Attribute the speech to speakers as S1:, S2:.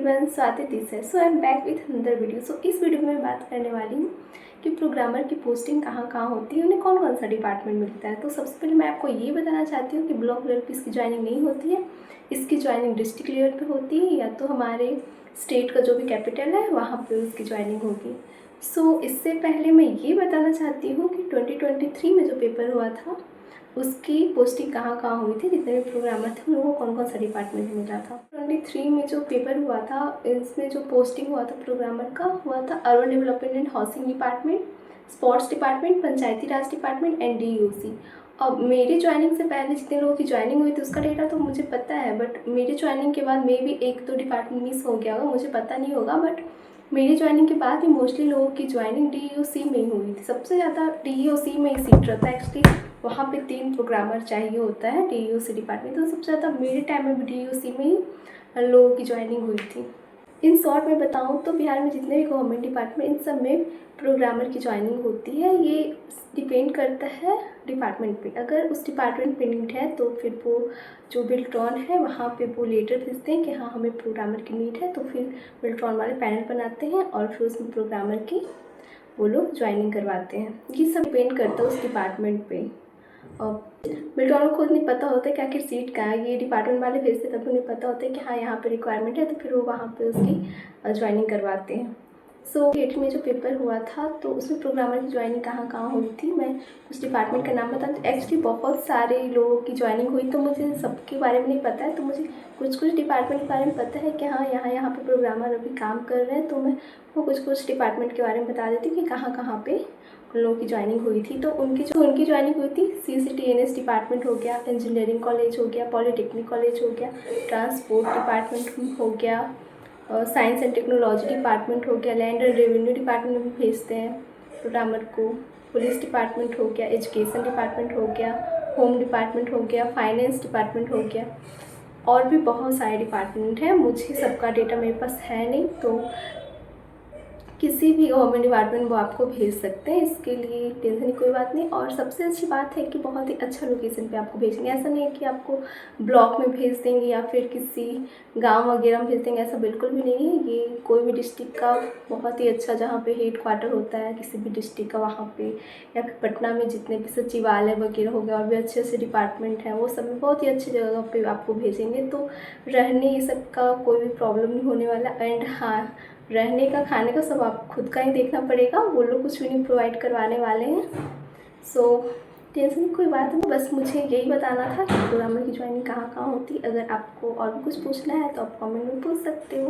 S1: Everyone, Swati this है। So I am back with another video. So इस video में मैं बात करने वाली हूँ कि प्रोग्रामर की पोस्टिंग कहाँ कहाँ होती है, उन्हें कौन कौन सा डिपार्टमेंट मिलता है। तो सबसे पहले मैं आपको ये बताना चाहती हूँ कि ब्लॉक लेवल पर इसकी ज्वाइनिंग नहीं होती है। इसकी ज्वाइनिंग डिस्ट्रिक्ट लेवल पर होती है, या तो हमारे स्टेट का जो भी कैपिटल है वहाँ पर उसकी ज्वाइनिंग होगी। सो इससे पहले मैं ये बताना चाहती हूँ कि 2023 में जो पेपर हुआ था उसकी पोस्टिंग कहाँ कहाँ हुई थी, जितने भी प्रोग्रामर थे उन लोगों को कौन कौन सा डिपार्टमेंट मिला था। 23 में जो पेपर हुआ था इसमें जो पोस्टिंग हुआ था प्रोग्रामर का हुआ था urban development and housing department, sports department, Panchayati Raj department and DEOC। अब मेरी ज्वाइनिंग से पहले जितने लोगों की ज्वाइनिंग हुई थी उसका डेटा तो मुझे पता है, बट मेरी ज्वाइनिंग के बाद मे भी एक दो डिपार्टमेंट मिस हो गया होगा, मुझे पता नहीं होगा। बट मेरी ज्वाइनिंग के बाद ही मोस्टली लोगों की ज्वाइनिंग DEOC में ही हुई थी। सबसे ज़्यादा DEOC में ही सीट रहता है एक्चुअली, वहाँ पे 3 प्रोग्रामर चाहिए होता है DEOC डिपार्टमेंट। तो सबसे ज़्यादा मेरे टाइम में भी DEOC में ही लोगों की ज्वाइनिंग हुई थी। इन शॉर्ट में बताऊँ तो बिहार में जितने भी गवर्नमेंट डिपार्टमेंट इन सब में प्रोग्रामर की ज्वाइनिंग होती है। ये डिपेंड करता है डिपार्टमेंट पे। अगर उस डिपार्टमेंट पे नीड है तो फिर वो जो बिल्ट्रॉन है वहाँ पे वो लेटर भेजते हैं कि हाँ हमें प्रोग्रामर की नीड है, तो फिर बिल्ट्रॉन वाले पैनल बनाते हैं और फिर उसमें प्रोग्रामर की वो लोग ज्वाइनिंग करवाते हैं। ये सब डिपेंड करता है उस डिपार्टमेंट पे। और बिल्ट्रॉन को खुद नहीं पता होता है कि आखिर सीट कहाँ है, ये डिपार्टमेंट वाले भेजते तब उन्हें पता होता है कि हाँ यहाँ पे रिक्वायरमेंट है, तो फिर वो वहाँ पे उसकी ज्वाइनिंग करवाते हैं। सो 8 में जो पेपर हुआ था तो उसमें प्रोग्रामर की ज्वाइनिंग कहाँ कहाँ हुई थी, मैं उस डिपार्टमेंट का नाम बताऊँ तो एक्चुअली बहुत सारे लोगों की ज्वाइनिंग हुई, तो मुझे सबके बारे में नहीं पता है। तो मुझे कुछ डिपार्टमेंट के बारे में पता है कि हाँ यहाँ पे प्रोग्रामर अभी काम कर रहे हैं, तो मैं वो कुछ डिपार्टमेंट के बारे में बता देती हूँ कि कहाँ पे उन लोगों की ज्वाइनिंग हुई थी। तो उनकी ज्वाइनिंग हुई थी CCTNS डिपार्टमेंट हो गया, इंजीनियरिंग कॉलेज हो गया, पॉलीटेक्निक कॉलेज हो गया, ट्रांसपोर्ट डिपार्टमेंट हो गया, साइंस एंड टेक्नोलॉजी डिपार्टमेंट हो गया, लैंड एंड रेवेन्यू डिपार्टमेंट में भेजते हैं प्रोग्रामर को, पुलिस डिपार्टमेंट हो गया, एजुकेशन डिपार्टमेंट हो गया, होम डिपार्टमेंट हो गया, फाइनेंस डिपार्टमेंट हो गया, और भी बहुत सारे डिपार्टमेंट हैं। मुझे सबका डेटा मेरे पास है नहीं, तो किसी भी गवर्नमेंट डिपार्टमेंट वो आपको भेज सकते हैं, इसके लिए टेंशन की कोई बात नहीं। और सबसे अच्छी बात है कि बहुत ही अच्छा लोकेशन पे आपको भेजेंगे। ऐसा नहीं है कि आपको ब्लॉक में भेज देंगे या फिर किसी गांव वगैरह में भेज देंगे, ऐसा बिल्कुल भी नहीं है। ये कोई भी डिस्ट्रिक्ट का बहुत ही अच्छा, जहाँ पे हेड क्वार्टर होता है किसी भी डिस्ट्रिक्ट का, वहाँ पे या फिर पटना में जितने भी सचिवालय वगैरह हो गया और भी अच्छे अच्छे डिपार्टमेंट हैं, वो सब बहुत ही अच्छी जगह पर आपको भेजेंगे। तो रहने ये सब का कोई भी प्रॉब्लम नहीं होने वाला। एंड हाँ, रहने का खाने का सब आप खुद का ही देखना पड़ेगा, वो लोग कुछ भी नहीं प्रोवाइड करवाने वाले हैं। सो टेंशन की कोई बात नहीं, बस मुझे यही बताना था कि प्रोग्रामर की ज्वाइनिंग कहाँ कहाँ होती है। अगर आपको और भी कुछ पूछना है तो आप कमेंट में पूछ सकते हो।